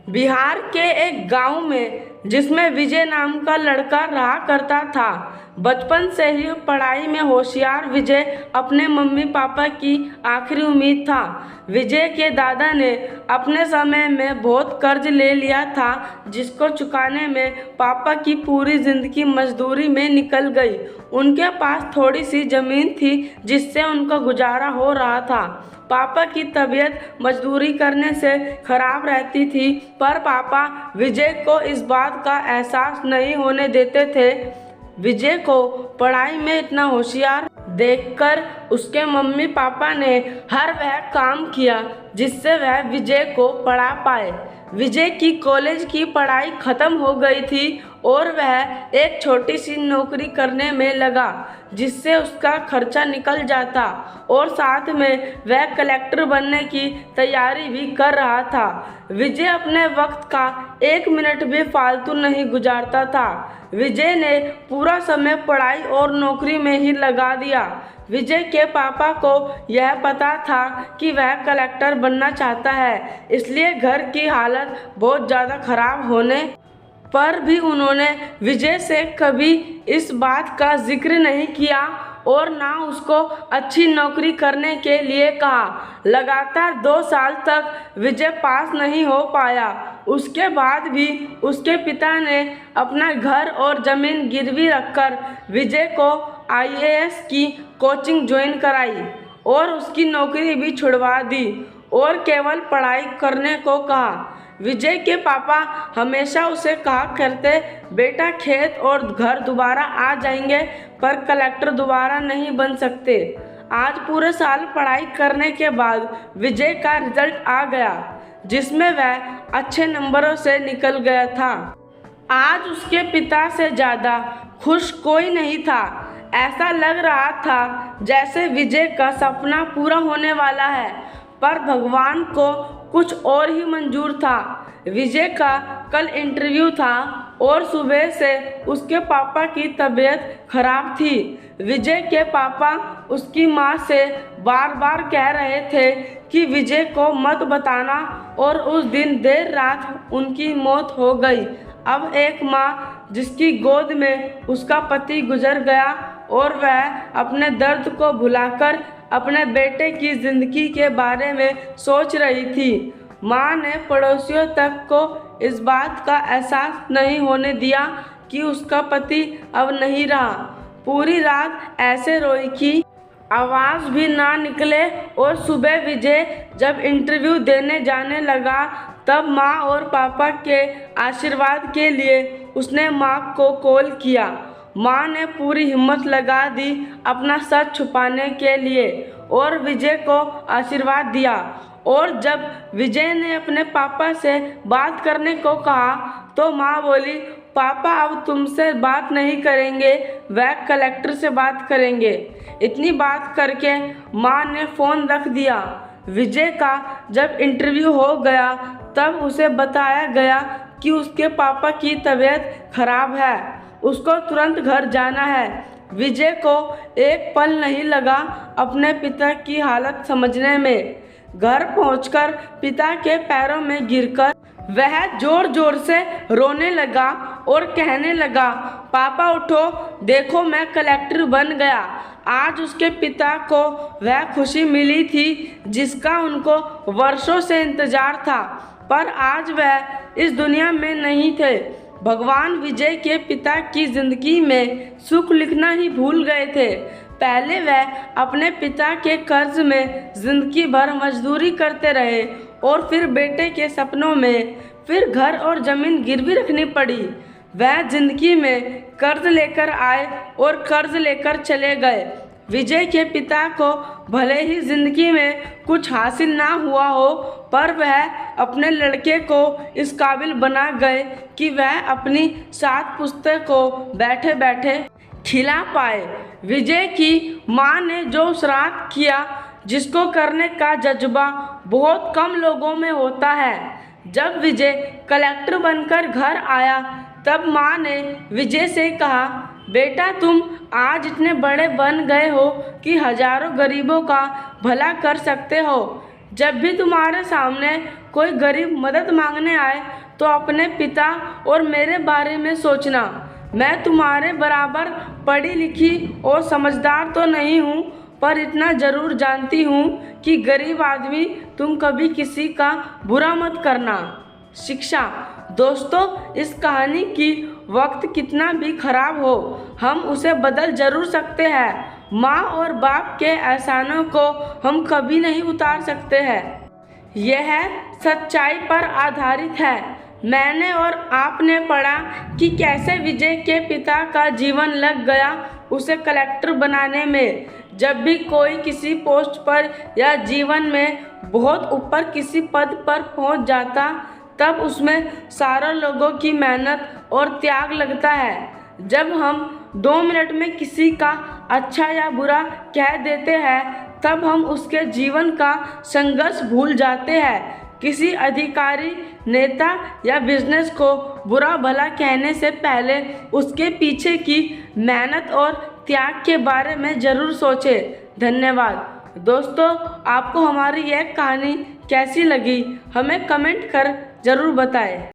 बिहार के एक गांव में जिसमें विजय नाम का लड़का रहा करता था। बचपन से ही पढ़ाई में होशियार विजय अपने मम्मी पापा की आखिरी उम्मीद था। विजय के दादा ने अपने समय में बहुत कर्ज ले लिया था, जिसको चुकाने में पापा की पूरी जिंदगी मजदूरी में निकल गई। उनके पास थोड़ी सी जमीन थी जिससे उनका गुजारा हो रहा था। पापा की तबीयत मजदूरी करने से खराब रहती थी, पर पापा विजय को इस बात का एहसास नहीं होने देते थे। विजय को पढ़ाई में इतना होशियार देखकर उसके मम्मी पापा ने हर वह काम किया जिससे वह विजय को पढ़ा पाए। विजय की कॉलेज की पढ़ाई खत्म हो गई थी और वह एक छोटी सी नौकरी करने में लगा, जिससे उसका खर्चा निकल जाता और साथ में वह कलेक्टर बनने की तैयारी भी कर रहा था। विजय अपने वक्त का एक मिनट भी फालतू नहीं गुजारता था। विजय ने पूरा समय पढ़ाई और नौकरी में ही लगा दिया। विजय के पापा को यह पता था कि वह कलेक्टर बनना चाहता है, इसलिए घर की हालत बहुत ज़्यादा खराब होने पर भी उन्होंने विजय से कभी इस बात का जिक्र नहीं किया और ना उसको अच्छी नौकरी करने के लिए कहा। लगातार 2 साल तक विजय पास नहीं हो पाया। उसके बाद भी उसके पिता ने अपना घर और ज़मीन गिरवी रखकर विजय को IAS की कोचिंग ज्वाइन कराई और उसकी नौकरी भी छुड़वा दी और केवल पढ़ाई करने को कहा। विजय के पापा हमेशा उसे कहा करते, बेटा खेत और घर दोबारा आ जाएंगे पर कलेक्टर दोबारा नहीं बन सकते। आज पूरे साल पढ़ाई करने के बाद विजय का रिजल्ट आ गया, जिसमें वह अच्छे नंबरों से निकल गया था। आज उसके पिता से ज़्यादा खुश कोई नहीं था। ऐसा लग रहा था जैसे विजय का सपना पूरा होने वाला है, पर भगवान को कुछ और ही मंजूर था। विजय का कल इंटरव्यू था और सुबह से उसके पापा की तबीयत खराब थी। विजय के पापा उसकी माँ से बार बार कह रहे थे कि विजय को मत बताना और उस दिन देर रात उनकी मौत हो गई। अब एक माँ जिसकी गोद में उसका पति गुजर गया और वह अपने दर्द को भुलाकर अपने बेटे की जिंदगी के बारे में सोच रही थी। माँ ने पड़ोसियों तक को इस बात का एहसास नहीं होने दिया कि उसका पति अब नहीं रहा। पूरी रात ऐसे रोई कि आवाज़ भी ना निकले और सुबह विजय जब इंटरव्यू देने जाने लगा तब माँ और पापा के आशीर्वाद के लिए उसने माँ को कॉल किया। माँ ने पूरी हिम्मत लगा दी अपना सच छुपाने के लिए और विजय को आशीर्वाद दिया। और जब विजय ने अपने पापा से बात करने को कहा तो माँ बोली, पापा अब तुमसे बात नहीं करेंगे, वह कलेक्टर से बात करेंगे। इतनी बात करके माँ ने फ़ोन रख दिया। विजय का जब इंटरव्यू हो गया तब उसे बताया गया कि उसके पापा की तबीयत खराब है, उसको तुरंत घर जाना है। विजय को एक पल नहीं लगा अपने पिता की हालत समझने में। घर पहुंचकर पिता के पैरों में गिरकर वह जोर जोर से रोने लगा और कहने लगा, पापा उठो, देखो मैं कलेक्टर बन गया। आज उसके पिता को वह खुशी मिली थी जिसका उनको वर्षों से इंतजार था, पर आज वह इस दुनिया में नहीं थे। भगवान विजय के पिता की जिंदगी में सुख लिखना ही भूल गए थे। पहले वह अपने पिता के कर्ज में जिंदगी भर मजदूरी करते रहे और फिर बेटे के सपनों में फिर घर और ज़मीन गिरवी रखनी पड़ी। वह जिंदगी में कर्ज लेकर आए और कर्ज लेकर चले गए। विजय के पिता को भले ही जिंदगी में कुछ हासिल ना हुआ हो, पर वह अपने लड़के को इस काबिल बना गए कि वह अपनी 7 पुश्तों को बैठे बैठे खिला पाए। विजय की माँ ने जो श्राद्ध किया, जिसको करने का जज्बा बहुत कम लोगों में होता है। जब विजय कलेक्टर बनकर घर आया तब माँ ने विजय से कहा, बेटा तुम आज इतने बड़े बन गए हो कि हजारों गरीबों का भला कर सकते हो। जब भी तुम्हारे सामने कोई गरीब मदद मांगने आए तो अपने पिता और मेरे बारे में सोचना। मैं तुम्हारे बराबर पढ़ी लिखी और समझदार तो नहीं हूँ, पर इतना ज़रूर जानती हूँ कि गरीब आदमी तुम कभी किसी का बुरा मत करना। शिक्षा। दोस्तों, इस कहानी की वक्त कितना भी खराब हो, हम उसे बदल जरूर सकते हैं। माँ और बाप के एहसानों को हम कभी नहीं उतार सकते हैं। यह सच्चाई पर आधारित है। मैंने और आपने पढ़ा कि कैसे विजय के पिता का जीवन लग गया उसे कलेक्टर बनाने में। जब भी कोई किसी पोस्ट पर या जीवन में बहुत ऊपर किसी पद पर पहुंच जाता, तब उसमें सारे लोगों की मेहनत और त्याग लगता है। जब हम 2 मिनट में किसी का अच्छा या बुरा कह देते हैं, तब हम उसके जीवन का संघर्ष भूल जाते हैं। किसी अधिकारी, नेता या बिजनेस को बुरा भला कहने से पहले उसके पीछे की मेहनत और त्याग के बारे में ज़रूर सोचें। धन्यवाद। दोस्तों, आपको हमारी यह कहानी कैसी लगी, हमें कमेंट कर ज़रूर बताएं।